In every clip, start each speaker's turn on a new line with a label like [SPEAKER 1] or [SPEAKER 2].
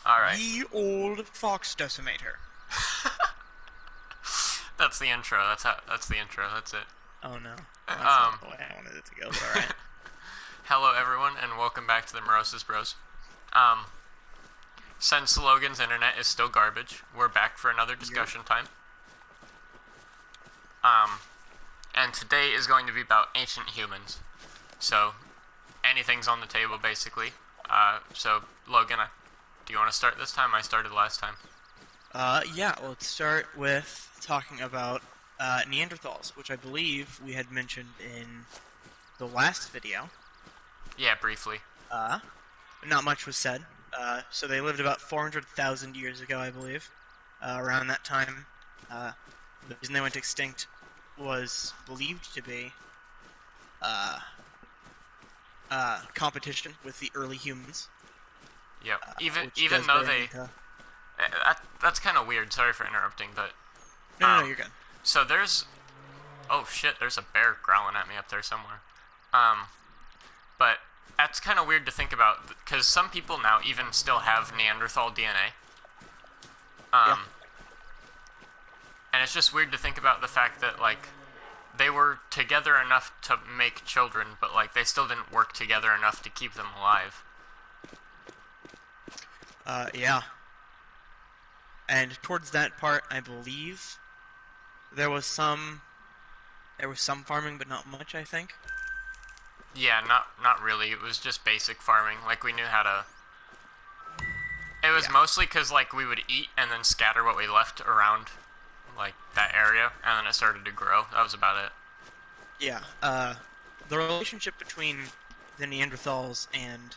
[SPEAKER 1] All right.
[SPEAKER 2] Ye old fox decimator.
[SPEAKER 1] That's the intro. That's the intro. That's it.
[SPEAKER 2] Oh no. Well, that's
[SPEAKER 1] Um,
[SPEAKER 2] not the way I wanted it to go, but alright.
[SPEAKER 1] Hello everyone, and welcome back to the Morosis Bros. Um, since Logan's internet is still garbage, we're back for another discussion time. And today is going to be about ancient humans. So, anything's on the table basically. So Logan, do you want to start this time? I started last time.
[SPEAKER 2] Yeah, let's start with talking about Neanderthals, which I believe we had mentioned in the last video.
[SPEAKER 1] Yeah, briefly.
[SPEAKER 2] Not much was said. So they lived about 400,000 years ago, I believe. Around that time, the reason they went extinct was believed to be competition with the early humans.
[SPEAKER 1] Yep. Even
[SPEAKER 2] Which does
[SPEAKER 1] though
[SPEAKER 2] bring
[SPEAKER 1] they,
[SPEAKER 2] into...
[SPEAKER 1] that's kind of weird. Sorry for interrupting, but
[SPEAKER 2] No, you're good.
[SPEAKER 1] so oh shit, there's a bear growling at me up there somewhere. But that's kind of weird to think about, because some people now even still have Neanderthal DNA.
[SPEAKER 2] Yeah.
[SPEAKER 1] And it's just weird to think about the fact that, like, they were together enough to make children, but, like, they still didn't work together enough to keep them alive.
[SPEAKER 2] Yeah. And towards that part, I believe there was some farming, but not much, I think.
[SPEAKER 1] Yeah, not really. It was just basic farming. Like, we knew how to... It was
[SPEAKER 2] Yeah.
[SPEAKER 1] mostly because, like, we would eat and then scatter what we left around, like, that area, and then it started to grow. That was about it.
[SPEAKER 2] Yeah. The relationship between the Neanderthals and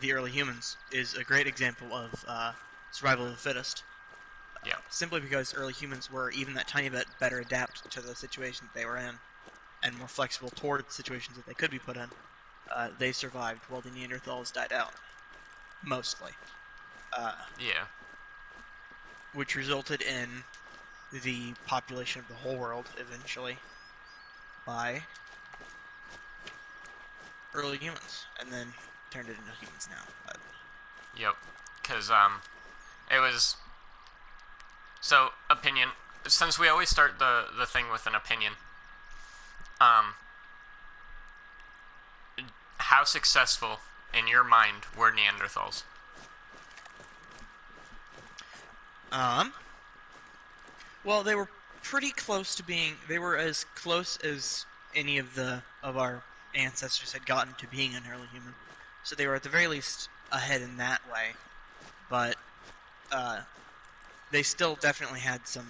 [SPEAKER 2] the early humans is a great example of survival of the fittest.
[SPEAKER 1] Yeah.
[SPEAKER 2] Simply because early humans were even that tiny bit better adapted to the situation that they were in, and more flexible toward situations that they could be put in. They survived while the Neanderthals died out. Mostly.
[SPEAKER 1] Yeah.
[SPEAKER 2] Which resulted in the population of the whole world, eventually, by early humans, and then turned it into humans now. But
[SPEAKER 1] Yep. Because, it was... So, opinion. Since we always start the thing with an opinion, how successful, in your mind, were Neanderthals?
[SPEAKER 2] Well, they were pretty close to being. They were as close as any of our ancestors had gotten to being an early human. So they were at the very least ahead in that way. But they still definitely had some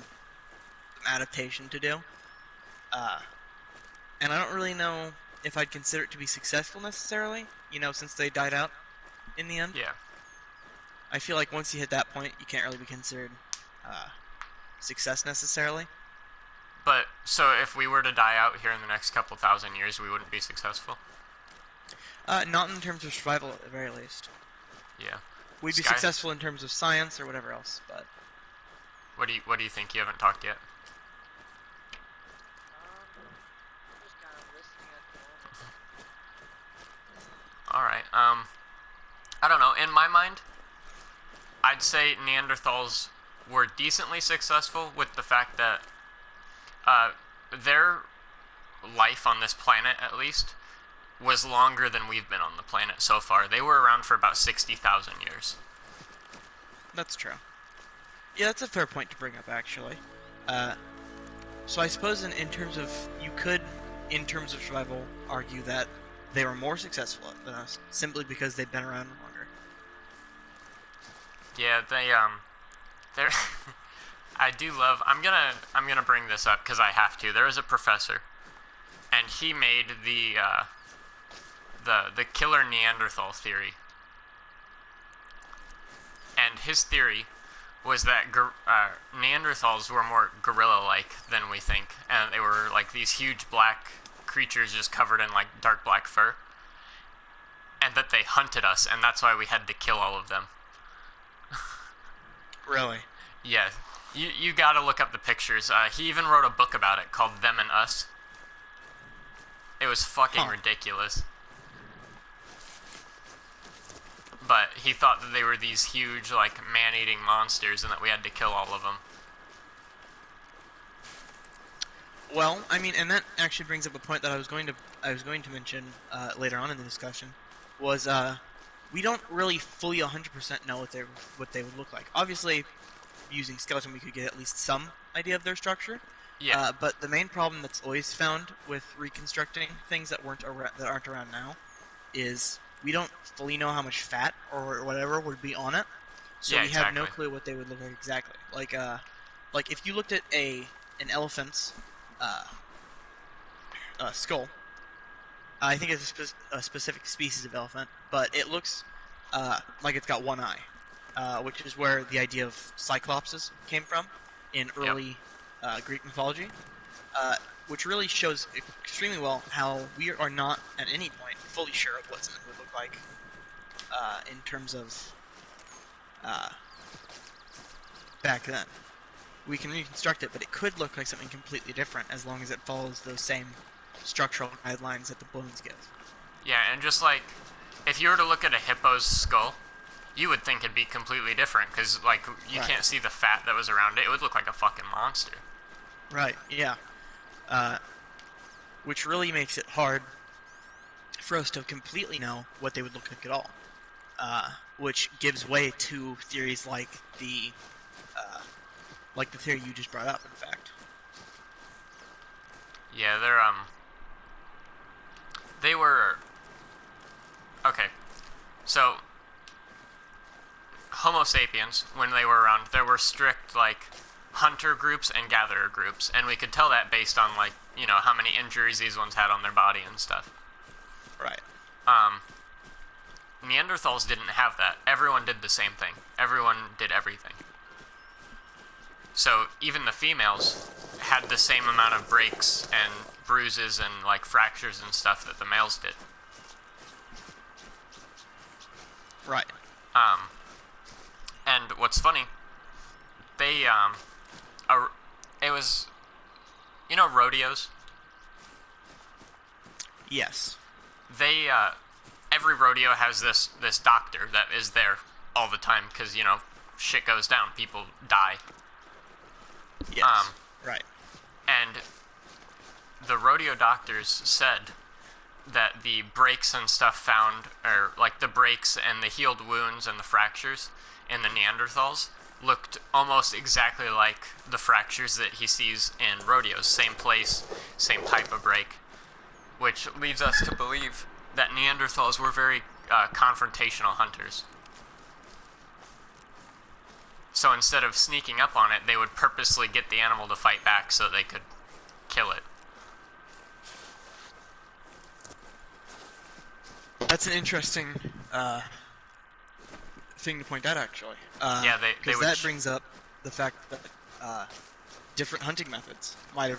[SPEAKER 2] adaptation to do. And I don't really know if I'd consider it to be successful necessarily. Since they died out in the end.
[SPEAKER 1] Yeah.
[SPEAKER 2] I feel like once you hit that point, you can't really be considered success necessarily.
[SPEAKER 1] But, so if we were to die out here in the next couple thousand years, we wouldn't be successful?
[SPEAKER 2] Not in terms of survival, at the very least.
[SPEAKER 1] Yeah.
[SPEAKER 2] We'd be
[SPEAKER 1] Sky?
[SPEAKER 2] successful in terms of science or whatever else, but...
[SPEAKER 1] What do you think? You haven't talked yet?
[SPEAKER 3] Just kind of listening at the moment.
[SPEAKER 1] Alright, I don't know. In my mind, I'd say Neanderthals were decently successful with the fact that their life on this planet, at least, was longer than we've been on the planet so far. They were around for about 60,000 years.
[SPEAKER 2] That's true. Yeah, that's a fair point to bring up, actually. So I suppose in terms of... You could, in terms of survival, argue that they were more successful than us, simply because they've been around longer.
[SPEAKER 1] Yeah, they're... I do love... I'm gonna bring this up because I have to. There was a professor, and he made the killer Neanderthal theory. And his theory was that Neanderthals were more gorilla-like than we think, and they were like these huge black creatures just covered in like dark black fur, and that they hunted us, and that's why we had to kill all of them.
[SPEAKER 2] Really?
[SPEAKER 1] Yeah, you gotta look up the pictures. He even wrote a book about it called Them and Us. It was fucking ridiculous. but he thought that they were these huge, like, man-eating monsters and that we had to kill all of them.
[SPEAKER 2] Well, I mean, and that actually brings up a point that I was going to mention later on in the discussion, was we don't really fully 100% know what they would look like. Obviously, using skeleton, we could get at least some idea of their structure.
[SPEAKER 1] Yeah.
[SPEAKER 2] But the main problem that's always found with reconstructing things that aren't around now is we don't fully know how much fat or whatever would be on it, so
[SPEAKER 1] Yeah,
[SPEAKER 2] we have no
[SPEAKER 1] exactly.
[SPEAKER 2] clue what they would look like exactly. Like if you looked at an elephant's skull, I think it's a specific species of elephant, but it looks like it's got one eye, which is where the idea of cyclopses came from in early Greek mythology, which really shows extremely well how we are not at any point fully sure of what something would look like in terms of back then. We can reconstruct it, but it could look like something completely different as long as it follows those same structural guidelines that the bones give.
[SPEAKER 1] Yeah, and just like, if you were to look at a hippo's skull, you would think it'd be completely different, because, like, you
[SPEAKER 2] Right.
[SPEAKER 1] can't see the fat that was around it. It would look like a fucking monster.
[SPEAKER 2] Right, yeah. Which really makes it hard for us to completely know what they would look like at all. Which gives way to theories like the theory you just brought up, in fact.
[SPEAKER 1] Yeah, they were, okay, so, Homo sapiens, when they were around, there were strict, like, hunter groups and gatherer groups, and we could tell that based on, like, you know, how many injuries these ones had on their body and stuff.
[SPEAKER 2] Right.
[SPEAKER 1] Neanderthals didn't have that. Everyone did the same thing. Everyone did everything. So even the females had the same amount of breaks and bruises and, like, fractures and stuff that the males did.
[SPEAKER 2] Right.
[SPEAKER 1] And what's funny, they, it was, you know, rodeos?
[SPEAKER 2] Yes.
[SPEAKER 1] They, every rodeo has this doctor that is there all the time, because, you know, shit goes down, people die.
[SPEAKER 2] Yes. Right.
[SPEAKER 1] And the rodeo doctors said that the breaks and stuff found, or like the breaks and the healed wounds and the fractures in the Neanderthals looked almost exactly like the fractures that he sees in rodeos. Same place, same type of break. Which leads us to believe that Neanderthals were very confrontational hunters. So instead of sneaking up on it, they would purposely get the animal to fight back so they could kill it.
[SPEAKER 2] That's an interesting thing to point out, actually.
[SPEAKER 1] Yeah, they
[SPEAKER 2] because
[SPEAKER 1] would
[SPEAKER 2] that brings up the fact that different hunting methods might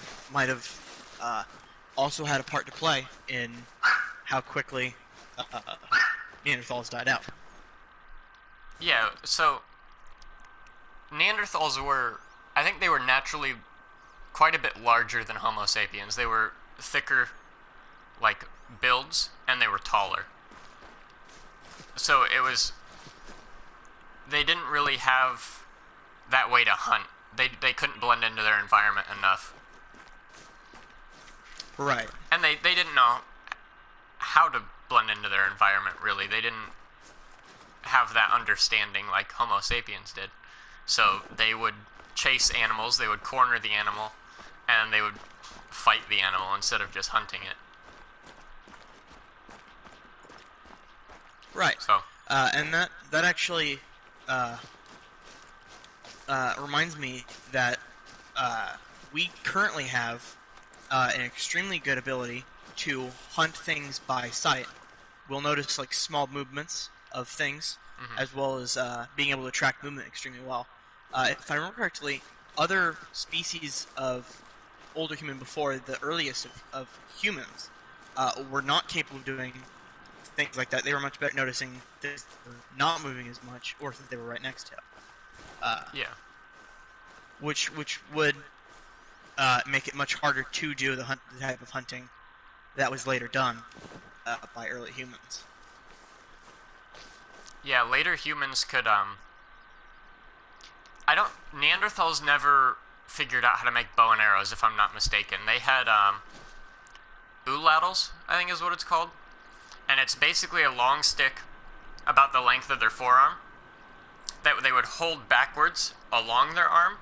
[SPEAKER 2] have also had a part to play in how quickly Neanderthals died out.
[SPEAKER 1] Yeah, so Neanderthals were, I think they were naturally quite a bit larger than Homo sapiens. They were thicker, like, builds, and they were taller. So it was, they didn't really have that way to hunt. They couldn't blend into their environment enough.
[SPEAKER 2] Right.
[SPEAKER 1] And they didn't know how to blend into their environment, really. They didn't have that understanding like Homo sapiens did. So they would chase animals, they would corner the animal, and they would fight the animal instead of just hunting it.
[SPEAKER 2] Right.
[SPEAKER 1] So,
[SPEAKER 2] And that actually reminds me that we currently have an extremely good ability to hunt things by sight. We'll notice like small movements of things, as well as being able to track movement extremely well. If I remember correctly, other species of older human before the earliest of humans were not capable of doing things like that. They were much better noticing things that were not moving as much, or that they were right next to.
[SPEAKER 1] yeah.
[SPEAKER 2] Which would make it much harder to do the type of hunting that was later done by early humans.
[SPEAKER 1] Yeah, later humans could Neanderthals never figured out how to make bow and arrows, if I'm not mistaken. They had uladdles, I think is what it's called, and it's basically a long stick about the length of their forearm that they would hold backwards along their arm,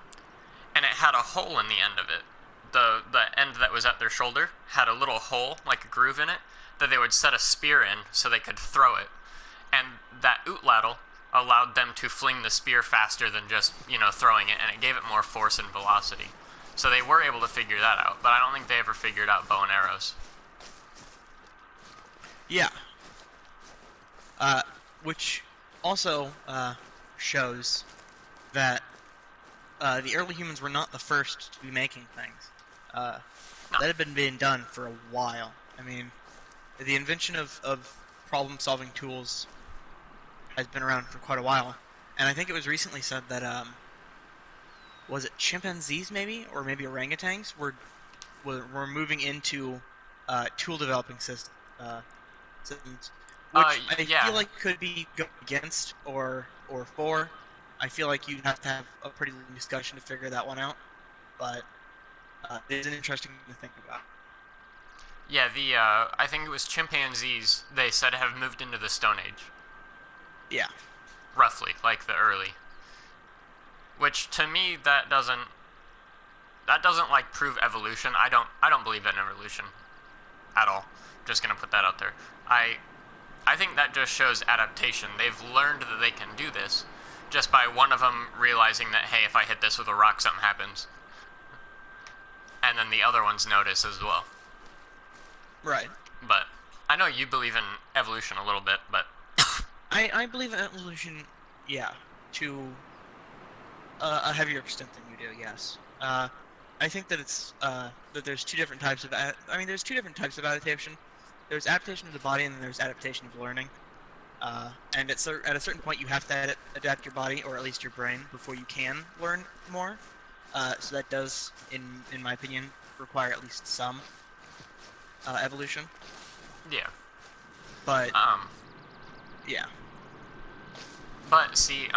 [SPEAKER 1] and it had a hole in the end of it. The end that was at their shoulder had a little hole, like a groove in it, that they would set a spear in so they could throw it. And that utladdle allowed them to fling the spear faster than just, throwing it, and it gave it more force and velocity. So they were able to figure that out, but I don't think they ever figured out bow and arrows.
[SPEAKER 2] Yeah. Which also shows that the early humans were not the first to be making things.
[SPEAKER 1] No.
[SPEAKER 2] That had been being done for a while. I mean, the invention of problem-solving tools has been around for quite a while. And I think it was recently said that, was it chimpanzees maybe? Or maybe orangutans were moving into tool developing systems. Which I feel like could be go against or for. I feel like you'd have to have a pretty long discussion to figure that one out. But it's an interesting thing to think about.
[SPEAKER 1] Yeah, I think it was chimpanzees, they said have moved into the Stone Age.
[SPEAKER 2] Yeah.
[SPEAKER 1] Roughly, like the early. Which, to me, that doesn't like prove evolution. I don't believe in evolution at all. Just gonna put that out there. I think that just shows adaptation. They've learned that they can do this just by one of them realizing that, hey, if I hit this with a rock, something happens. And then the other ones notice as well.
[SPEAKER 2] Right.
[SPEAKER 1] But I know you believe in evolution a little bit, but
[SPEAKER 2] I believe in evolution, yeah, to a heavier extent than you do. Yes. I think that it's that there's two different types of there's two different types of adaptation. There's adaptation of the body, and then there's adaptation of learning. And at a certain point, you have to adapt your body, or at least your brain, before you can learn more. So that does, in my opinion, require at least some evolution.
[SPEAKER 1] yeah.
[SPEAKER 2] But yeah.
[SPEAKER 1] But see,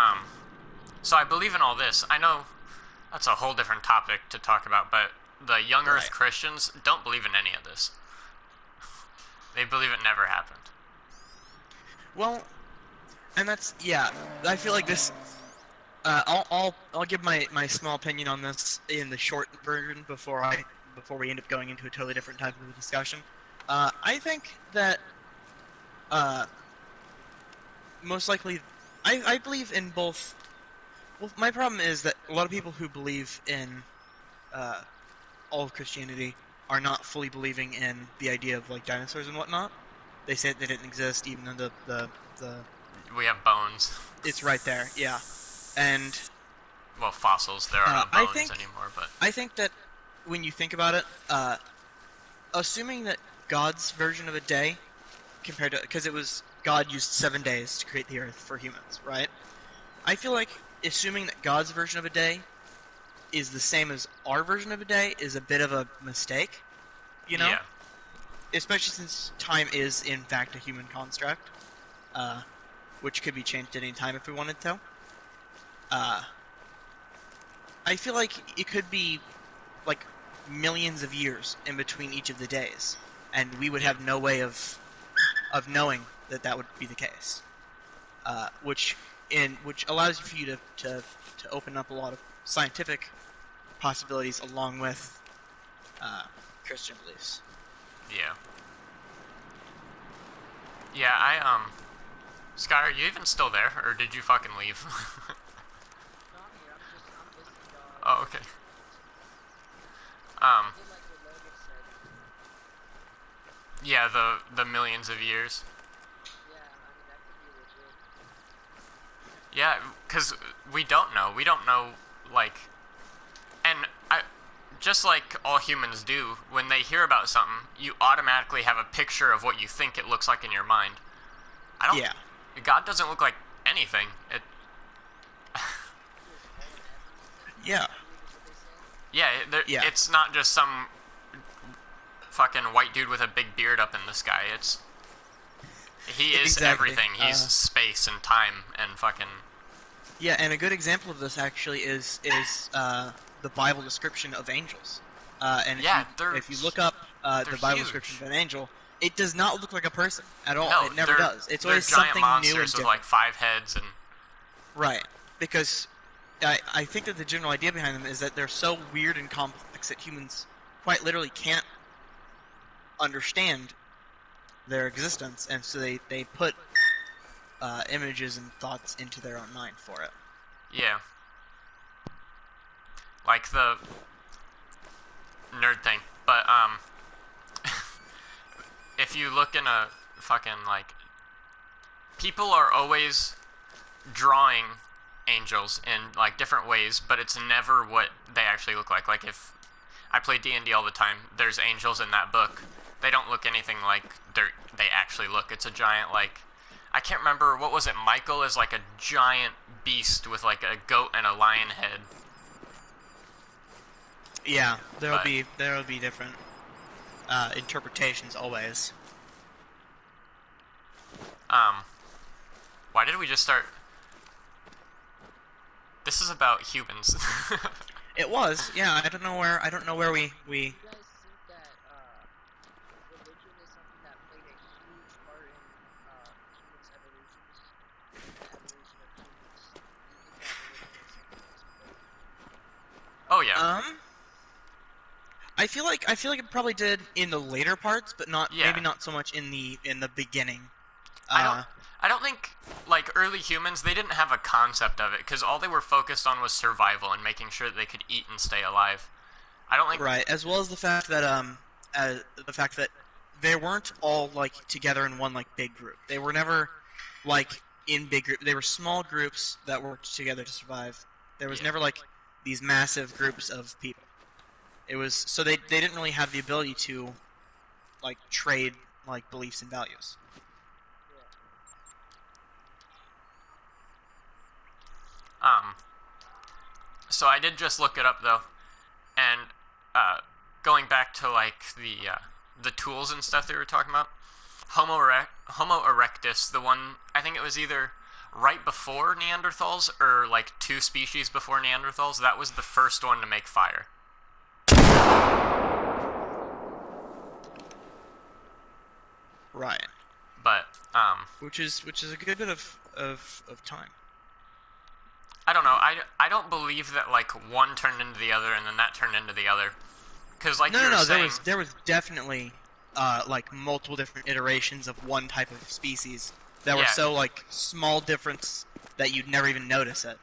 [SPEAKER 1] so I believe in all this. I know that's a whole different topic to talk about, but the young Earth
[SPEAKER 2] Right.
[SPEAKER 1] Christians don't believe in any of this. They believe it never happened.
[SPEAKER 2] Well, and that's I feel like this. I'll give my small opinion on this in the short version before we end up going into a totally different type of discussion. I think that most likely, I believe in both. Well, my problem is that a lot of people who believe in all of Christianity are not fully believing in the idea of like dinosaurs and whatnot. They say they didn't exist, even though the
[SPEAKER 1] We have bones.
[SPEAKER 2] it's right there. Yeah, and
[SPEAKER 1] Well, fossils. There are no
[SPEAKER 2] I
[SPEAKER 1] bones
[SPEAKER 2] think-
[SPEAKER 1] anymore, but
[SPEAKER 2] I think that when you think about it, assuming that God's version of a day, because it was God used 7 days to create the Earth for humans, right? I feel like assuming that God's version of a day is the same as our version of a day is a bit of a mistake,
[SPEAKER 1] yeah.
[SPEAKER 2] especially since time is in fact a human construct, which could be changed at any time if we wanted to. I feel like it could be like millions of years in between each of the days, and we would have no way of knowing that would be the case, which allows for you to open up a lot of scientific possibilities along with Christian beliefs.
[SPEAKER 1] Yeah. Yeah, Sky, are you even still there, or did you fucking leave?
[SPEAKER 3] No, I'm here. I'm listening to
[SPEAKER 1] Oh, okay.
[SPEAKER 3] I did like what Logan said.
[SPEAKER 1] Yeah, the millions of years.
[SPEAKER 3] Yeah, I mean that could be legit.
[SPEAKER 1] Yeah, because we don't know. We don't know, like, and just like all humans do, when they hear about something, you automatically have a picture of what you think it looks like in your mind. I don't.
[SPEAKER 2] Yeah.
[SPEAKER 1] God doesn't look like anything.
[SPEAKER 2] Yeah.
[SPEAKER 1] Yeah.
[SPEAKER 2] Yeah.
[SPEAKER 1] It's not just some fucking white dude with a big beard up in the sky. He is
[SPEAKER 2] Exactly.
[SPEAKER 1] everything. He's space and time and fucking.
[SPEAKER 2] Yeah, and a good example of this actually is the Bible description of angels. And if you look up the Bible description of an angel, it does not look like a person at all.
[SPEAKER 1] No,
[SPEAKER 2] it never does. It's
[SPEAKER 1] they're
[SPEAKER 2] always
[SPEAKER 1] giant
[SPEAKER 2] something
[SPEAKER 1] monsters
[SPEAKER 2] new and
[SPEAKER 1] with
[SPEAKER 2] different.
[SPEAKER 1] like 5 heads and.
[SPEAKER 2] Right, because I think that the general idea behind them is that they're so weird and complex that humans quite literally can't understand their existence, and so they put images and thoughts into their own mind for it.
[SPEAKER 1] Yeah. Like the nerd thing. But, if you look in a fucking, like, people are always drawing angels in, like, different ways, but it's never what they actually look like. Like, if I play D&D all the time, there's angels in that book. They don't look anything like they actually look. It's a giant, like, I can't remember, what was it? Michael is like a giant beast with like a goat and a lion head.
[SPEAKER 2] Yeah, there'll be different interpretations always.
[SPEAKER 1] Why did we just start? This is about humans.
[SPEAKER 2] It was, yeah. I don't know where we.
[SPEAKER 3] You guys think that religion is something that played a huge part in humans' evolutions? The evolution of humans. Do you think that religion is something that's played?
[SPEAKER 1] Oh yeah.
[SPEAKER 2] I feel like it probably did in the later parts, but maybe not so much in the beginning.
[SPEAKER 1] I don't think, like, early humans, they didn't have a concept of it, because all they were focused on was survival and making sure that they could eat and stay alive. I don't think...
[SPEAKER 2] Right, as well as the fact that they weren't all, like, together in one, like, big group. They were never, like, in big groups. They were small groups that worked together to survive. There was never, like, these massive groups of people. It was... So they didn't really have the ability to, like, trade, like, beliefs and values.
[SPEAKER 1] So I did just look it up though, and going back to like the tools and stuff they were talking about, Homo erectus, the one, I think it was either right before Neanderthals or like 2 species before Neanderthals, that was the first one to make fire.
[SPEAKER 2] Right.
[SPEAKER 1] But
[SPEAKER 2] which is a good bit of time.
[SPEAKER 1] I don't know. I don't believe that like one turned into the other and then that turned into the other. Because like
[SPEAKER 2] no,
[SPEAKER 1] saying,
[SPEAKER 2] there was definitely like multiple different iterations of one type of species that were so like small difference that you'd never even notice it,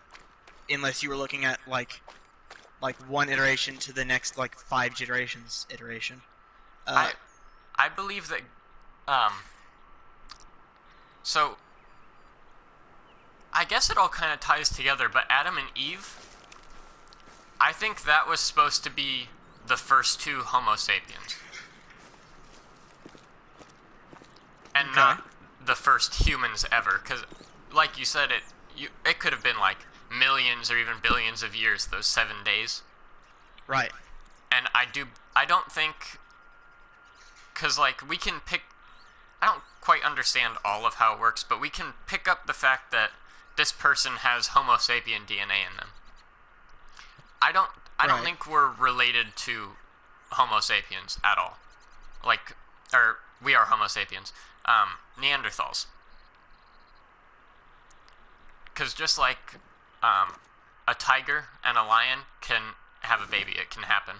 [SPEAKER 2] unless you were looking at like one iteration to the next like 5 generations iteration.
[SPEAKER 1] I believe that so I guess it all kind of ties together, but Adam and Eve, I think that was supposed to be the first 2 Homo sapiens. And not the first humans ever, because, like you said, it could have been, like, millions or even billions of years, those 7 days.
[SPEAKER 2] Right.
[SPEAKER 1] And I don't think, because, like, we can pick, I don't quite understand all of how it works, but we can pick up the fact that this person has Homo sapien DNA in them. I don't think we're related to Homo sapiens at all. Like, or we are Homo sapiens. Neanderthals. Because just like a tiger and a lion can have a baby, it can happen.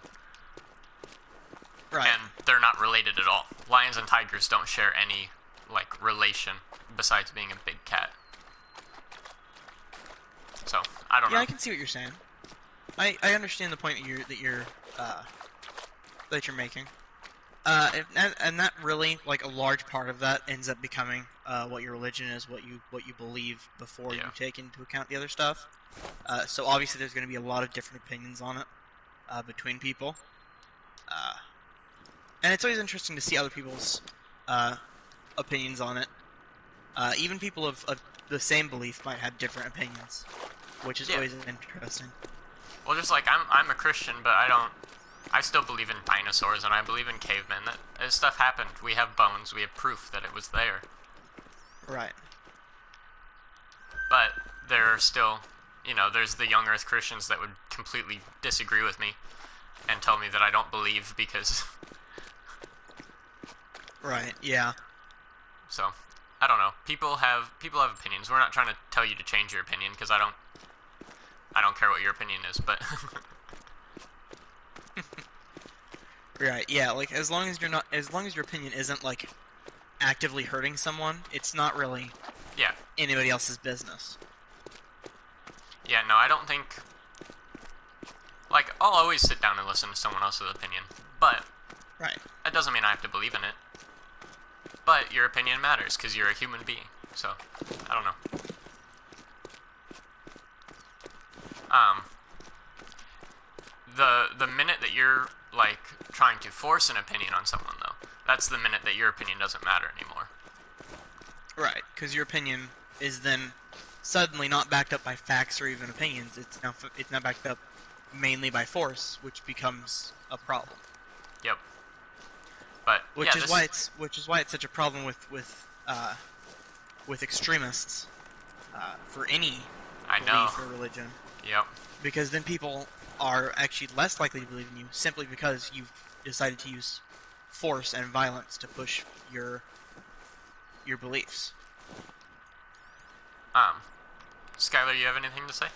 [SPEAKER 2] Right.
[SPEAKER 1] And they're not related at all. Lions and tigers don't share any, like, relation besides being a big cat. So, I don't know.
[SPEAKER 2] Yeah, I can see what you're saying. I understand the point that you're making. And that really, like, a large part of that ends up becoming what your religion is, what you believe before you take into account the other stuff. So obviously there's going to be a lot of different opinions on it between people. And it's always interesting to see other people's opinions on it. Even people of the same belief might have different opinions, which is always interesting.
[SPEAKER 1] Well, just like I'm a Christian, but I still believe in dinosaurs and I believe in cavemen. That this stuff happened. We have bones. We have proof that it was there.
[SPEAKER 2] Right.
[SPEAKER 1] But there are still, there's the young Earth Christians that would completely disagree with me and tell me that I don't believe because.
[SPEAKER 2] Right. Yeah.
[SPEAKER 1] So, I don't know. People have opinions. We're not trying to tell you to change your opinion because I don't care what your opinion is, but.
[SPEAKER 2] Right. Yeah. Like as long as your opinion isn't like actively hurting someone, it's not really
[SPEAKER 1] Yeah.
[SPEAKER 2] anybody else's business.
[SPEAKER 1] Yeah. No, I don't think. Like, I'll always sit down and listen to someone else's opinion, but
[SPEAKER 2] Right.
[SPEAKER 1] that doesn't mean I have to believe in it. But your opinion matters because you're a human being. So, I don't know. The minute that you're like trying to force an opinion on someone, though, that's the minute that your opinion doesn't matter anymore.
[SPEAKER 2] Right. Because your opinion is then suddenly not backed up by facts or even opinions. It's now backed up mainly by force, which becomes a problem.
[SPEAKER 1] Yep. But
[SPEAKER 2] Which
[SPEAKER 1] yeah,
[SPEAKER 2] is why it's such a problem with extremists for any
[SPEAKER 1] I know.
[SPEAKER 2] belief or religion,
[SPEAKER 1] Yep.
[SPEAKER 2] because then people are actually less likely to believe in you simply because you've decided to use force and violence to push your beliefs.
[SPEAKER 1] Skylar, you have anything to say?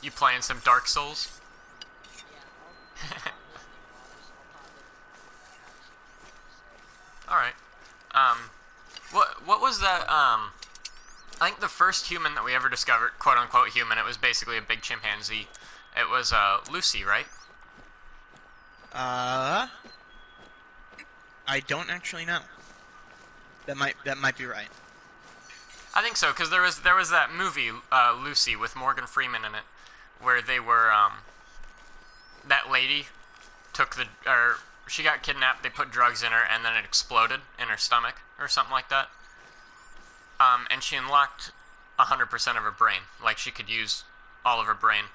[SPEAKER 1] You playing some Dark Souls? All right. What was that? I think the first human that we ever discovered, quote unquote human, it was basically a big chimpanzee. It was Lucy, right?
[SPEAKER 2] I don't actually know. That might be right.
[SPEAKER 1] I think so, because there was that movie Lucy with Morgan Freeman in it, where they were that lady she got kidnapped. They put drugs in her, and then it exploded in her stomach or something like that. And she unlocked 100% of her brain, like she could use all of her brain.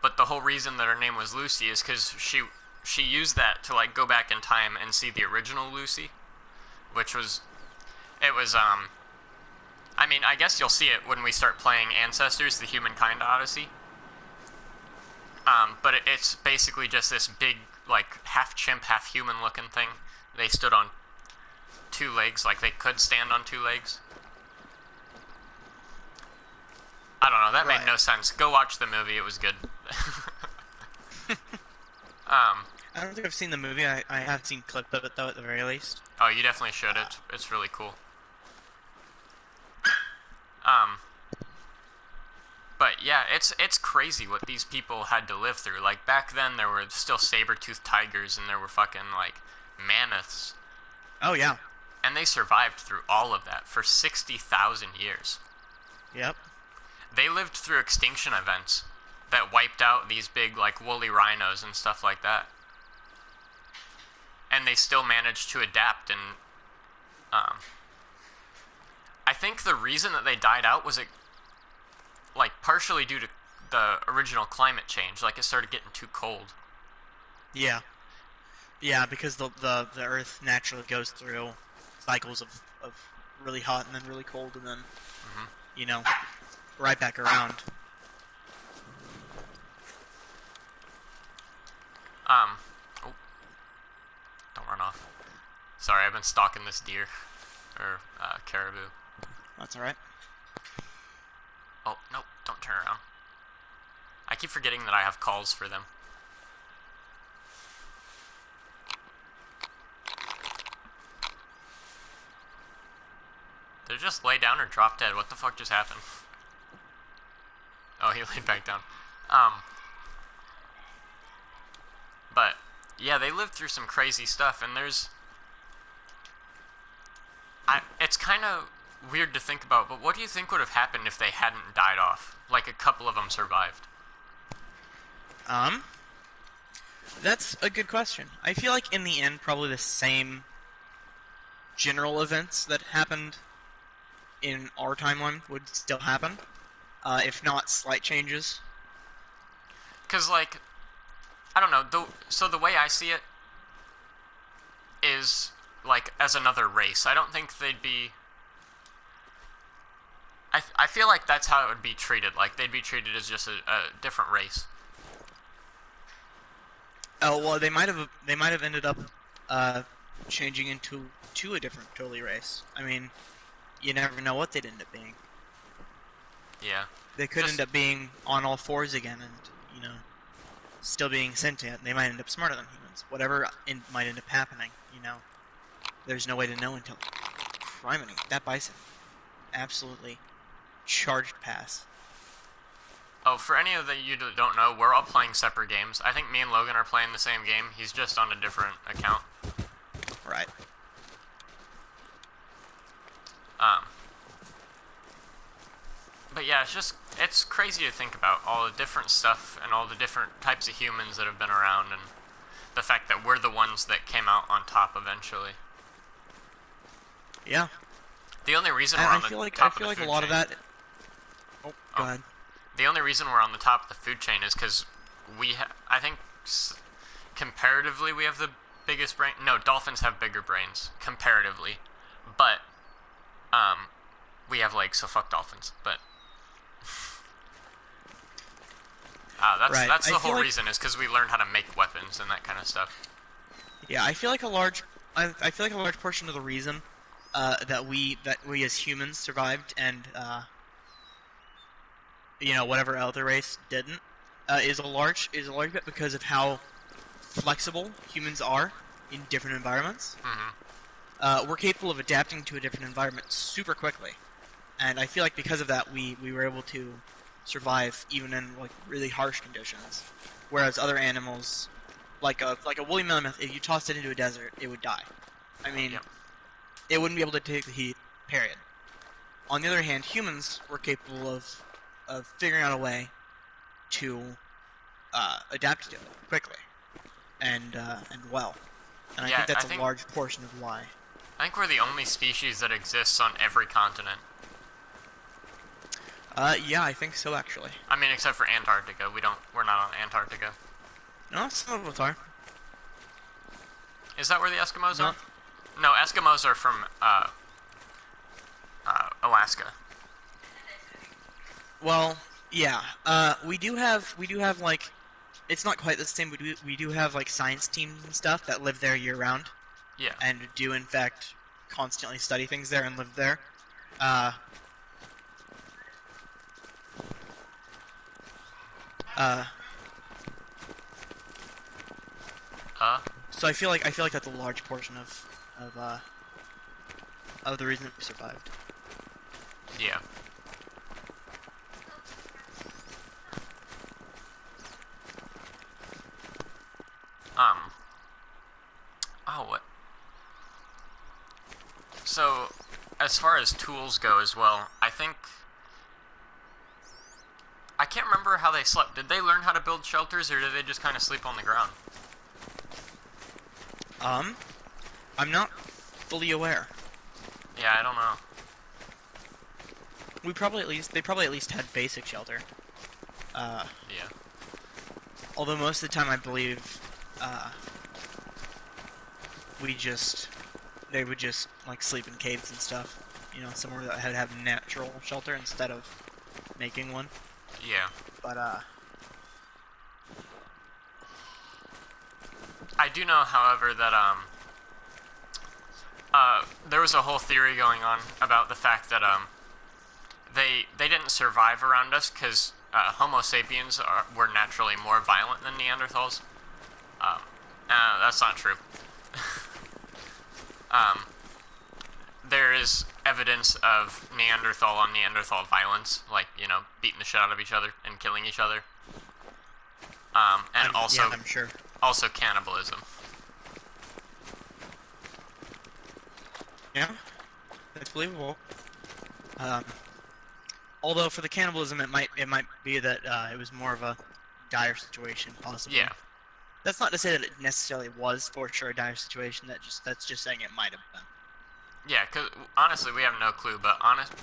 [SPEAKER 1] But the whole reason that her name was Lucy is because she used that to like go back in time and see the original Lucy, which was I mean, I guess you'll see it when we start playing Ancestors: The Humankind Odyssey. But it's basically just this big, like, half chimp, half human looking thing. They stood on two legs, like they could stand on two legs. I don't know, that made no sense. Go watch the movie, it was good.
[SPEAKER 2] I don't think I've seen the movie. I have seen clips of it, though, at the very least.
[SPEAKER 1] Oh, you definitely should. It's really cool. But yeah, it's crazy what these people had to live through. Like, back then there were still saber-toothed tigers and there were fucking, like, mammoths.
[SPEAKER 2] Oh, yeah.
[SPEAKER 1] And they survived through all of that for 60,000 years.
[SPEAKER 2] Yep.
[SPEAKER 1] They lived through extinction events that wiped out these big, like, woolly rhinos and stuff like that. And they still managed to adapt, and I think the reason that they died out was partially due to the original climate change. Like, it started getting too cold.
[SPEAKER 2] Yeah. Yeah, because the Earth naturally goes through cycles of really hot and then really cold and then, right back around.
[SPEAKER 1] Oh, don't run off. Sorry, I've been stalking this deer. Or, caribou.
[SPEAKER 2] That's alright.
[SPEAKER 1] Oh, nope, don't turn around. I keep forgetting that I have calls for them. Did it just lay down or drop dead? What the fuck just happened? Oh, he laid back down. But, yeah, they lived through some crazy stuff, and it's kind of weird to think about, but what do you think would have happened if they hadn't died off? Like, a couple of them survived.
[SPEAKER 2] That's a good question. I feel like in the end, probably the same general events that happened in our timeline would still happen, if not slight changes.
[SPEAKER 1] Because, like, I don't know, so the way I see it, is like as another race. I don't think they'd be. I feel like that's how it would be treated. Like they'd be treated as just a different race.
[SPEAKER 2] Oh well, they might have ended up changing into a different totally race. I mean, you never know what they'd end up being.
[SPEAKER 1] Yeah.
[SPEAKER 2] They could end up being on all fours again, and still being sentient. They might end up smarter than humans. Whatever might end up happening, there's no way to know until. Criminy, that bison, absolutely charged pass.
[SPEAKER 1] Oh, for any of you that don't know, we're all playing separate games. I think me and Logan are playing the same game. He's just on a different account.
[SPEAKER 2] Right.
[SPEAKER 1] But yeah, it's crazy to think about all the different stuff and all the different types of humans that have been around, and the fact that we're the ones that came out on top eventually.
[SPEAKER 2] Yeah.
[SPEAKER 1] The only reason we're on the top of the food chain.
[SPEAKER 2] I feel like a lot of that. Oh, go ahead.
[SPEAKER 1] The only reason we're on the top of the food chain is because I think comparatively we have the biggest brain. No, dolphins have bigger brains comparatively, but we have legs, so fuck dolphins. But that's the whole reason, is because we learned how to make weapons and that kind of stuff.
[SPEAKER 2] Yeah, I feel like a large portion of the reason that we as humans survived and whatever other race didn't is a large bit because of how flexible humans are in different environments.
[SPEAKER 1] Mm-hmm.
[SPEAKER 2] We're capable of adapting to a different environment super quickly, and I feel like because of that we were able to survive even in like really harsh conditions, whereas other animals like a woolly mammoth, if you tossed it into a desert, it would die. I mean,
[SPEAKER 1] Yep.
[SPEAKER 2] It wouldn't be able to take the heat. Period. On the other hand, humans were capable of figuring out a way to adapt to it quickly and well. And
[SPEAKER 1] Yeah,
[SPEAKER 2] I think that's
[SPEAKER 1] I think-
[SPEAKER 2] a large portion of why.
[SPEAKER 1] I think we're the only species that exists on every continent.
[SPEAKER 2] Yeah, I think so actually.
[SPEAKER 1] I mean, except for Antarctica. We're not on Antarctica.
[SPEAKER 2] No, some of us are.
[SPEAKER 1] Is that where the Eskimos
[SPEAKER 2] No.
[SPEAKER 1] are? No, Eskimos are from Alaska.
[SPEAKER 2] Well, yeah. We do have like, it's not quite the same, but we do have like science teams and stuff that live there year round.
[SPEAKER 1] Yeah.
[SPEAKER 2] And do in fact constantly study things there and live there. So I feel like that's a large portion of the reason that we survived.
[SPEAKER 1] Yeah. Oh, what? So, as far as tools go as well, I can't remember how they slept. Did they learn how to build shelters, or did they just kind of sleep on the ground?
[SPEAKER 2] I'm not fully aware.
[SPEAKER 1] Yeah, I don't know.
[SPEAKER 2] They probably at least had basic shelter.
[SPEAKER 1] Yeah.
[SPEAKER 2] Although most of the time I believe, they would just like sleep in caves and stuff. Somewhere that had have natural shelter instead of making one.
[SPEAKER 1] Yeah.
[SPEAKER 2] But
[SPEAKER 1] I do know, however, that there was a whole theory going on about the fact that they didn't survive around us because Homo sapiens were naturally more violent than Neanderthals. That's not true. There is evidence of Neanderthal on Neanderthal violence, like, beating the shit out of each other and killing each other. And also,
[SPEAKER 2] yeah, I'm sure.
[SPEAKER 1] also cannibalism.
[SPEAKER 2] Yeah, that's believable. Although for the cannibalism, it might be that it was more of a dire situation, possibly.
[SPEAKER 1] Yeah.
[SPEAKER 2] That's not to say that it necessarily was for sure a dire situation. That's just saying it might have been.
[SPEAKER 1] Yeah, because honestly, we have no clue, but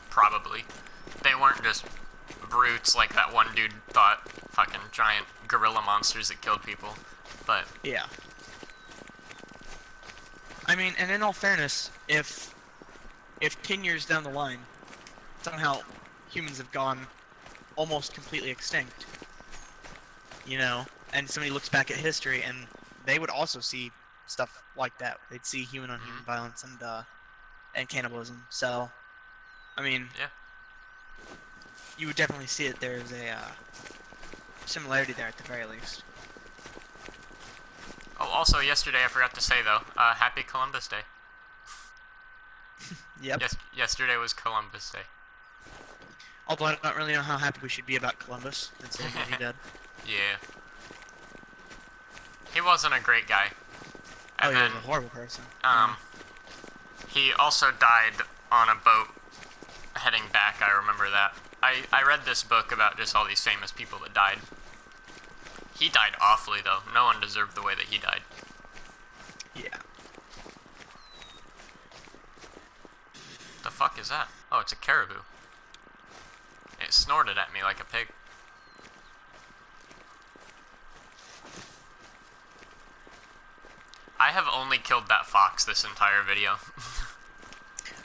[SPEAKER 1] probably. They weren't just brutes like that one dude thought, fucking giant gorilla monsters that killed people. But
[SPEAKER 2] Yeah. I mean, and in all fairness, if 10 years down the line, somehow humans have gone almost completely extinct, you know, and somebody looks back at history and they would also see stuff like that. They'd see human-on-human violence and cannibalism. So, I mean,
[SPEAKER 1] Yeah.
[SPEAKER 2] you would definitely see that there's a similarity there at the very least.
[SPEAKER 1] Oh, also yesterday I forgot to say though, Happy Columbus Day.
[SPEAKER 2] Yep.
[SPEAKER 1] Yesterday was Columbus Day.
[SPEAKER 2] Although I don't really know how happy we should be about Columbus, considering what he did.
[SPEAKER 1] Yeah. He wasn't a great guy. And
[SPEAKER 2] He
[SPEAKER 1] then,
[SPEAKER 2] was a horrible person.
[SPEAKER 1] he also died on a boat heading back, I remember that. I read this book about just all these famous people that died. He died awfully, though. No one deserved the way that he died.
[SPEAKER 2] Yeah.
[SPEAKER 1] The fuck is that? Oh, it's a caribou. It snorted at me like a pig. I have only killed that fox this entire video.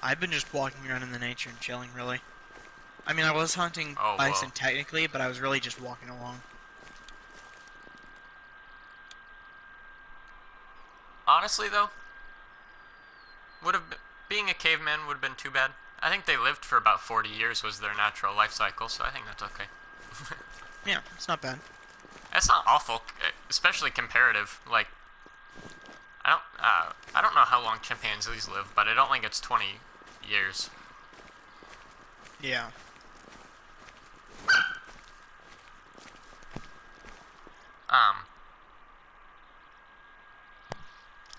[SPEAKER 2] I've been just walking around in the nature and chilling, really. I mean, I was hunting
[SPEAKER 1] Oh,
[SPEAKER 2] bison
[SPEAKER 1] whoa.
[SPEAKER 2] technically, but I was really just walking along.
[SPEAKER 1] Honestly, though, being a caveman would have been too bad. I think they lived for about 40 years was their natural life cycle, so I think that's okay.
[SPEAKER 2] Yeah, it's not bad.
[SPEAKER 1] That's not awful, especially comparative. Like, I don't know how long chimpanzees live, but I don't think it's 20 years.
[SPEAKER 2] Yeah.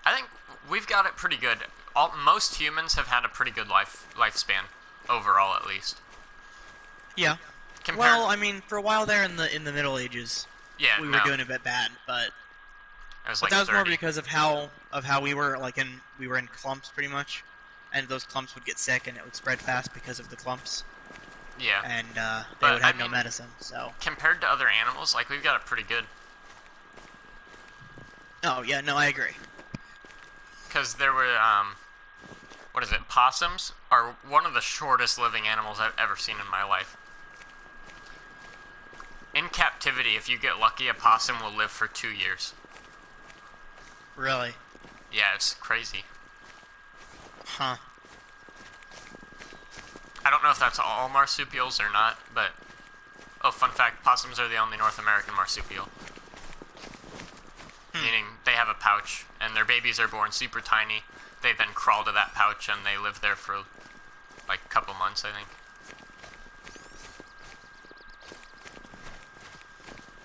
[SPEAKER 1] I think we've got it pretty good. Most humans have had a pretty good lifespan, overall at least.
[SPEAKER 2] Yeah. Well, I mean, for a while there in the Middle Ages,
[SPEAKER 1] yeah,
[SPEAKER 2] we
[SPEAKER 1] no,
[SPEAKER 2] were doing a bit bad, but
[SPEAKER 1] it was like
[SPEAKER 2] that was
[SPEAKER 1] 30.
[SPEAKER 2] more because of how we were we were in clumps pretty much, and those clumps would get sick and it would spread fast because of the clumps,
[SPEAKER 1] Yeah,
[SPEAKER 2] and they
[SPEAKER 1] But,
[SPEAKER 2] would have
[SPEAKER 1] I
[SPEAKER 2] no
[SPEAKER 1] mean-
[SPEAKER 2] medicine. So.
[SPEAKER 1] compared to other animals, like we've got it pretty good.
[SPEAKER 2] Oh yeah, no, I agree.
[SPEAKER 1] Because there were, what is it, possums are one of the shortest living animals I've ever seen in my life. In captivity, if you get lucky, a possum will live for 2 years.
[SPEAKER 2] Really.
[SPEAKER 1] Yeah, it's crazy.
[SPEAKER 2] Huh.
[SPEAKER 1] I don't know if that's all marsupials or not, but... Oh, fun fact, possums are the only North American marsupial. Meaning, they have a pouch, and their babies are born super tiny. They then crawl to that pouch, and they live there for, like, a couple months, I think.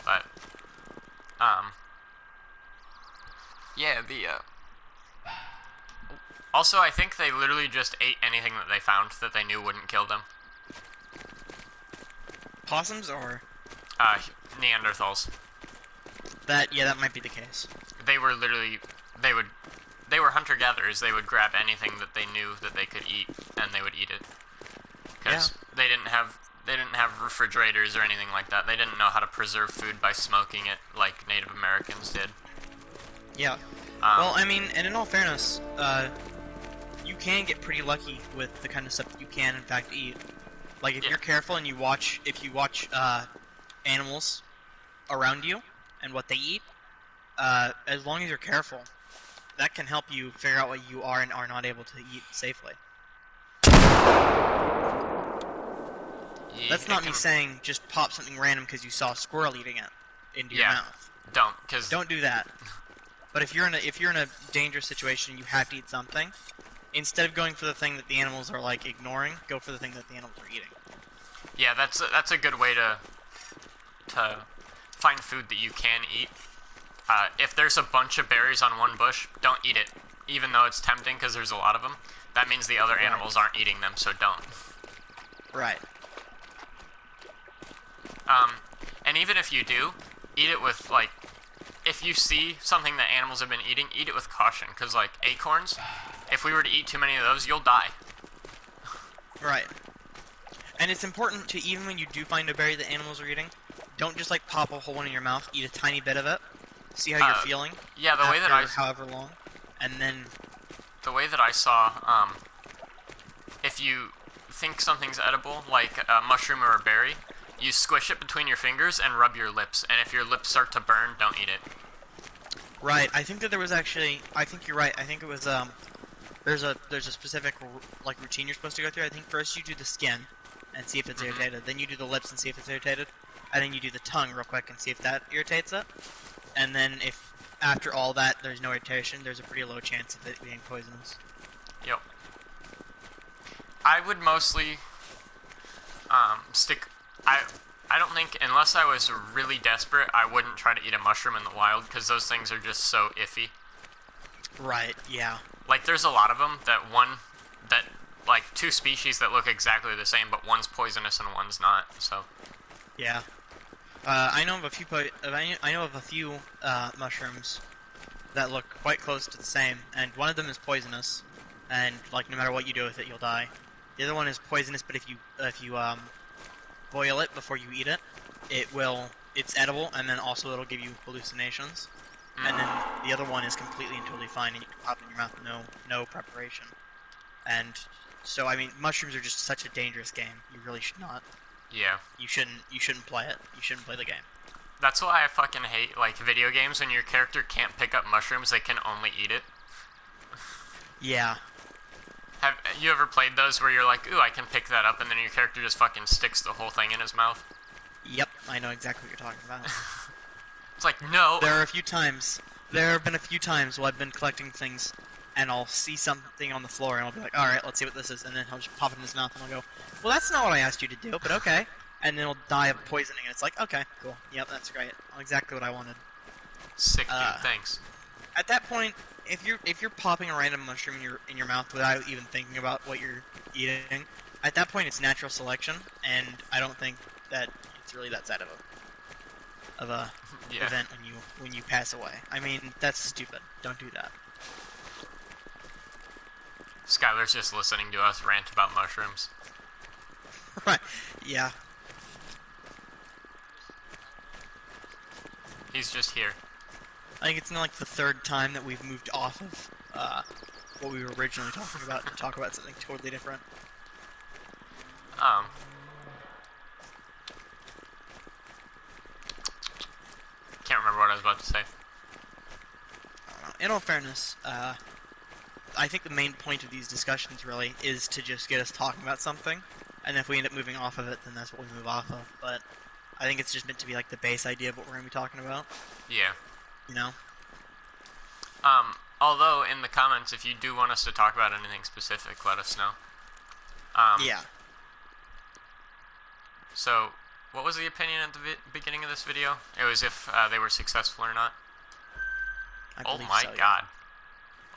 [SPEAKER 1] But, yeah, also, I think they literally just ate anything that they found that they knew wouldn't kill them.
[SPEAKER 2] Possums or
[SPEAKER 1] Neanderthals.
[SPEAKER 2] that? Yeah, that might be the case.
[SPEAKER 1] They were literally, they were hunter-gatherers. They would grab anything that they knew that they could eat, and they would eat it. Because they didn't have refrigerators or anything like that. They didn't know how to preserve food by smoking it like Native Americans did.
[SPEAKER 2] Yeah. Well, I mean, and in all fairness, you can get pretty lucky with the kind of stuff that you can, in fact, eat. Like, if
[SPEAKER 1] Yeah.
[SPEAKER 2] you're careful and you watch animals around you and what they eat, as long as you're careful, that can help you figure out what you are and are not able to eat safely. That's not me saying just pop something random because you saw a squirrel eating it into your
[SPEAKER 1] Yeah.
[SPEAKER 2] mouth.
[SPEAKER 1] Don't
[SPEAKER 2] Don't do that. But if you're in a dangerous situation, you have to eat something. Instead of going for the thing that the animals are like ignoring, go for the thing that the animals are eating.
[SPEAKER 1] Yeah, that's a good way to find food that you can eat. If there's a bunch of berries on one bush, don't eat it, even though it's tempting because there's a lot of them. That means the other animals aren't eating them, so don't.
[SPEAKER 2] Right.
[SPEAKER 1] And even if you do, eat it with, like, if you see something that animals have been eating, eat it with caution, because, like, acorns, if we were to eat too many of those, you'll die.
[SPEAKER 2] Right. And it's important to, even when you do find a berry that animals are eating, don't just like pop a whole one in your mouth, eat a tiny bit of it, see how you're feeling.
[SPEAKER 1] Yeah, the way that I...
[SPEAKER 2] however long, and then
[SPEAKER 1] the way that I saw, if you think something's edible, like a mushroom or a berry, you squish it between your fingers and rub your lips, and if your lips start to burn, don't eat it.
[SPEAKER 2] Right. I think that there was actually. I think you're right. I think it was There's a specific like routine you're supposed to go through. I think first you do the skin and see if it's irritated. Then you do the lips and see if it's irritated. And then you do the tongue real quick and see if that irritates it. And then if after all that there's no irritation, there's a pretty low chance of it being poisonous.
[SPEAKER 1] Yep. I would mostly stick. I don't think, unless I was really desperate, I wouldn't try to eat a mushroom in the wild because those things are just so iffy.
[SPEAKER 2] Right. Yeah.
[SPEAKER 1] Like, there's a lot of them like two species that look exactly the same, but one's poisonous and one's not. So.
[SPEAKER 2] Yeah. I know of a few. I know of a few mushrooms that look quite close to the same, and one of them is poisonous, and like no matter what you do with it, you'll die. The other one is poisonous, but if you boil it before you eat it, it's edible, and then also it'll give you hallucinations. And then the other one is completely and totally fine, and you can pop it in your mouth, no preparation. And so, I mean, mushrooms are just such a dangerous game. You really should not.
[SPEAKER 1] Yeah.
[SPEAKER 2] You shouldn't play it. You shouldn't play the game.
[SPEAKER 1] That's why I fucking hate, like, video games when your character can't pick up mushrooms, they can only eat it.
[SPEAKER 2] Yeah.
[SPEAKER 1] Have you ever played those where you're like, ooh, I can pick that up, and then your character just fucking sticks the whole thing in his mouth?
[SPEAKER 2] Yep, I know exactly what you're talking about.
[SPEAKER 1] It's like, no.
[SPEAKER 2] There have been a few times while I've been collecting things, and I'll see something on the floor, and I'll be like, alright, let's see what this is, and then he'll just pop it in his mouth, and I'll go, well, that's not what I asked you to do, but okay. And then he'll die of poisoning, and it's like, okay, cool, yep, that's great, exactly what I wanted.
[SPEAKER 1] Sick, dude, thanks.
[SPEAKER 2] At that point, if you're popping a random mushroom in your mouth without even thinking about what you're eating, at that point it's natural selection, and I don't think that it's really that sad of a event when you pass away. I mean, that's stupid. Don't do that.
[SPEAKER 1] Skylar's just listening to us rant about mushrooms.
[SPEAKER 2] Right. Yeah.
[SPEAKER 1] He's just here.
[SPEAKER 2] I think it's not like the third time that we've moved off of what we were originally talking about to talk about something totally different.
[SPEAKER 1] Can't remember what I was about to say.
[SPEAKER 2] In all fairness, I think the main point of these discussions really is to just get us talking about something, and if we end up moving off of it, then that's what we move off of. But I think it's just meant to be like the base idea of what we're going to be talking about.
[SPEAKER 1] Yeah.
[SPEAKER 2] You know?
[SPEAKER 1] Although, in the comments, if you do want us to talk about anything specific, let us know.
[SPEAKER 2] Yeah.
[SPEAKER 1] So, what was the opinion at the beginning of this video? It was if they were successful or not. Oh my god.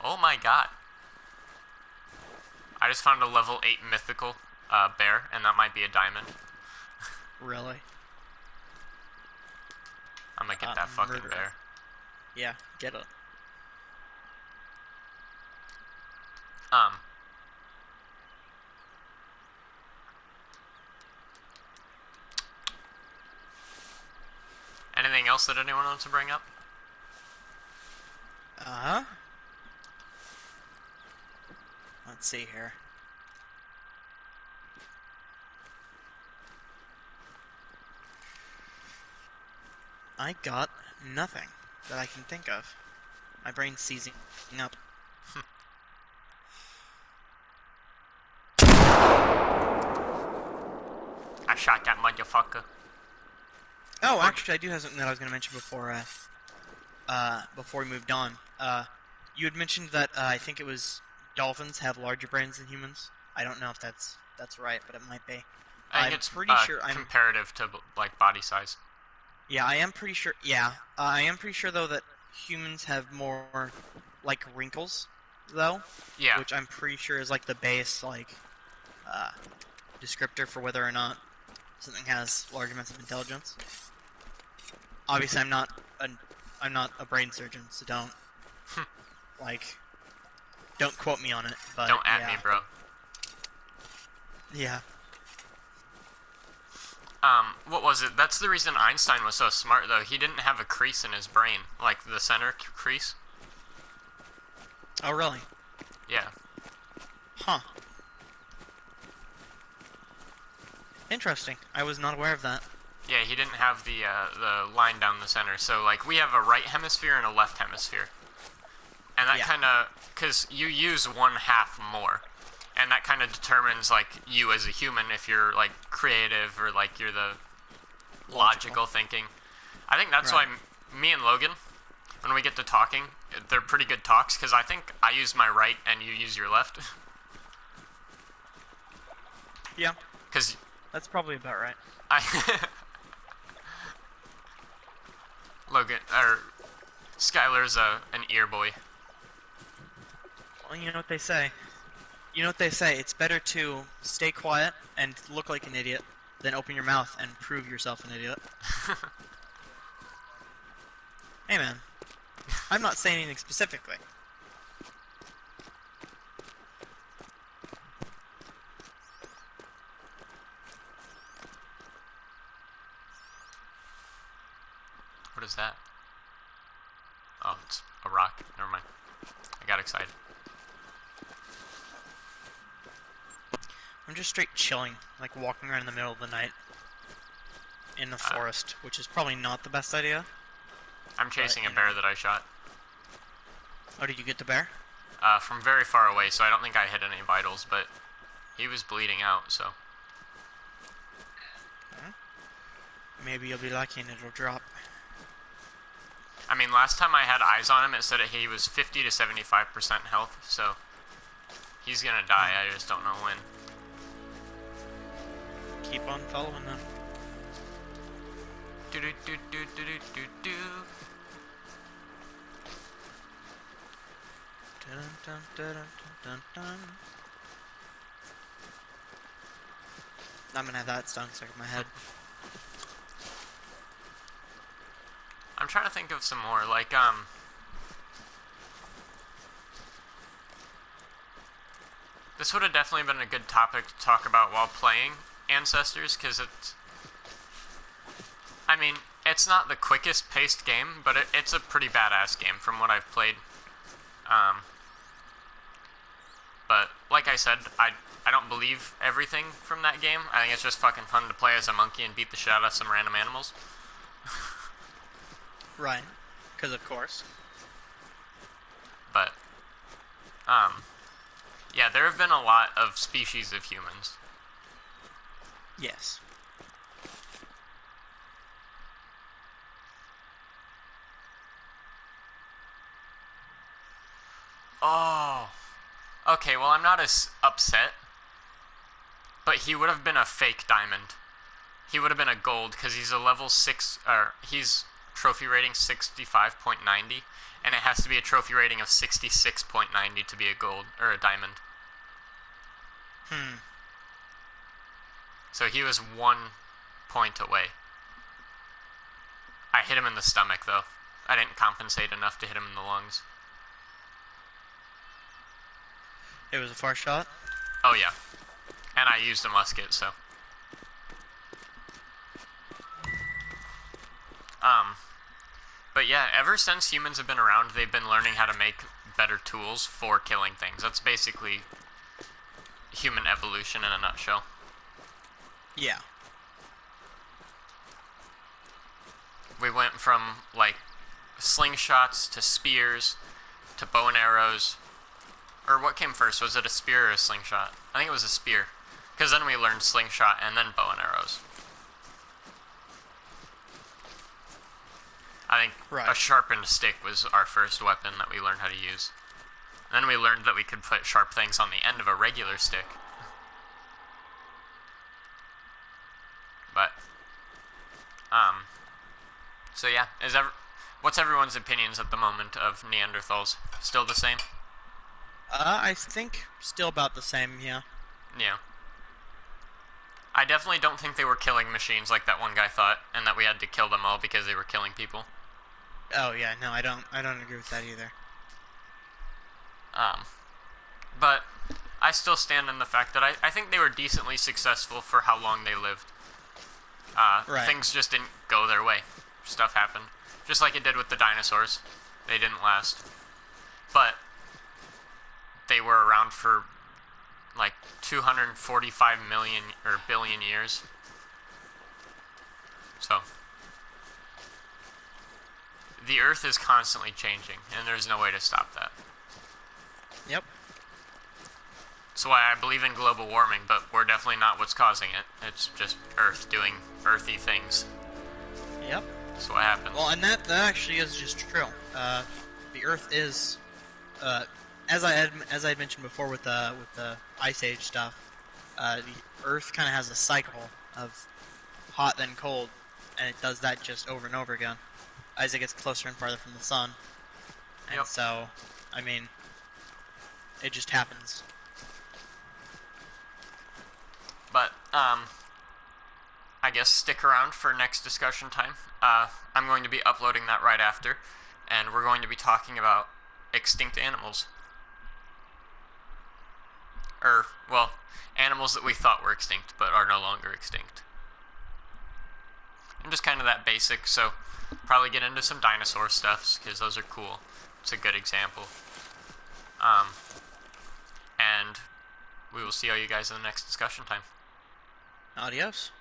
[SPEAKER 1] Oh my god. I just found a level 8 mythical bear, and that might be a diamond.
[SPEAKER 2] Really?
[SPEAKER 1] I'm gonna get that fucking
[SPEAKER 2] murderous.
[SPEAKER 1] bear.
[SPEAKER 2] Yeah, get it.
[SPEAKER 1] Anything else that anyone wants to bring up?
[SPEAKER 2] Let's see here. I got nothing that I can think of. My brain's seizing up.
[SPEAKER 1] I shot that motherfucker.
[SPEAKER 2] Oh, actually, I do have something that I was going to mention before we moved on. You had mentioned that I think it was dolphins have larger brains than humans. I don't know if that's right, but it might be.
[SPEAKER 1] I think it's pretty sure comparative to like body size.
[SPEAKER 2] Yeah, I am pretty sure. Yeah, I am pretty sure though that humans have more like wrinkles, though.
[SPEAKER 1] Yeah.
[SPEAKER 2] Which I'm pretty sure is like the base descriptor for whether or not something has large amounts of intelligence. Obviously, I'm not a brain surgeon, so don't don't quote me on it. But
[SPEAKER 1] don't at me, bro.
[SPEAKER 2] Yeah.
[SPEAKER 1] What was it? That's the reason Einstein was so smart, though. He didn't have a crease in his brain, like the center crease.
[SPEAKER 2] Oh, really?
[SPEAKER 1] Yeah.
[SPEAKER 2] Huh. Interesting. I was not aware of that.
[SPEAKER 1] Yeah, he didn't have the line down the center. So, like, we have a right hemisphere and a left hemisphere. And that
[SPEAKER 2] Yeah.
[SPEAKER 1] kind of... Because you use one half more. And that kind of determines, like, you as a human, if you're, like, creative or, like, you're the logical thinking. I think that's
[SPEAKER 2] Right.
[SPEAKER 1] why me and Logan, when we get to talking, they're pretty good talks, because I think I use my right and you use your left.
[SPEAKER 2] Yeah,
[SPEAKER 1] Because
[SPEAKER 2] that's probably about right.
[SPEAKER 1] I... Logan, or Skylar's an ear boy.
[SPEAKER 2] Well, you know what they say. It's better to stay quiet and look like an idiot than open your mouth and prove yourself an idiot. Hey man, I'm not saying anything specifically.
[SPEAKER 1] What is that? Oh, it's a rock. Never mind. I got excited.
[SPEAKER 2] I'm just straight chilling, like walking around in the middle of the night in the forest, which is probably not the best idea.
[SPEAKER 1] I'm chasing
[SPEAKER 2] you
[SPEAKER 1] a bear that I shot.
[SPEAKER 2] Oh, did you get the bear?
[SPEAKER 1] From very far away, so I don't think I hit any vitals, but he was bleeding out, so...
[SPEAKER 2] Maybe you'll be lucky and it'll drop.
[SPEAKER 1] I mean, last time I had eyes on him, it said he was 50 to 75% health, so... He's gonna die, I just don't know when.
[SPEAKER 2] Keep on following them.
[SPEAKER 1] Do do do do do do do.
[SPEAKER 2] Dun, dun, dun, dun, dun, dun. I'm gonna have that song stuck in my head.
[SPEAKER 1] I'm trying to think of some more, like, this would have definitely been a good topic to talk about while playing Ancestors, because it's... I mean, it's not the quickest paced game, but it's a pretty badass game from what I've played. But, like I said, I don't believe everything from that game. I think it's just fucking fun to play as a monkey and beat the shit out of some random animals.
[SPEAKER 2] Right. Because of course.
[SPEAKER 1] But, yeah, there have been a lot of species of humans.
[SPEAKER 2] Yes.
[SPEAKER 1] Oh. Okay, well, I'm not as upset. But he would have been a fake diamond. He would have been a gold, because he's a level 6, or he's trophy rating 65.90, and it has to be a trophy rating of 66.90 to be a gold, or a diamond. So he was 1 point away. I hit him in the stomach, though. I didn't compensate enough to hit him in the lungs.
[SPEAKER 2] It was a far shot.
[SPEAKER 1] Oh, yeah. And I used a musket, so... But yeah, ever since humans have been around, they've been learning how to make better tools for killing things. That's basically human evolution in a nutshell.
[SPEAKER 2] Yeah.
[SPEAKER 1] We went from, like, slingshots to spears to bow and arrows. Or what came first? Was it a spear or a slingshot? I think it was a spear. Because then we learned slingshot and then bow and arrows. I think
[SPEAKER 2] Right.
[SPEAKER 1] a sharpened stick was our first weapon that we learned how to use. And then we learned that we could put sharp things on the end of a regular stick. But, so yeah, what's everyone's opinions at the moment of Neanderthals? Still the same?
[SPEAKER 2] I think still about the same, yeah.
[SPEAKER 1] Yeah. I definitely don't think they were killing machines like that one guy thought, and that we had to kill them all because they were killing people.
[SPEAKER 2] Oh yeah, no, I don't agree with that either.
[SPEAKER 1] But I still stand in the fact that I think they were decently successful for how long they lived.
[SPEAKER 2] Right.
[SPEAKER 1] Things just didn't go their way. Stuff happened. Just like it did with the dinosaurs. They didn't last. But they were around for like 245 million or billion years. So the Earth is constantly changing, and there's no way to stop that.
[SPEAKER 2] Yep.
[SPEAKER 1] That's why I believe in global warming, but we're definitely not what's causing it. It's just Earth doing earthy things.
[SPEAKER 2] Yep.
[SPEAKER 1] That's what happens.
[SPEAKER 2] Well, and that actually is just true. The Earth is, as I had mentioned before with the Ice Age stuff, the Earth kind of has a cycle of hot then cold, and it does that just over and over again as it gets closer and farther from the sun. And
[SPEAKER 1] Yep.
[SPEAKER 2] so, I mean, it just happens.
[SPEAKER 1] But, I guess stick around for next discussion time. I'm going to be uploading that right after, and we're going to be talking about extinct animals. Or, well, animals that we thought were extinct, but are no longer extinct. And just kind of that basic, so probably get into some dinosaur stuffs, because those are cool. It's a good example. And we will see all you guys in the next discussion time.
[SPEAKER 2] Adios.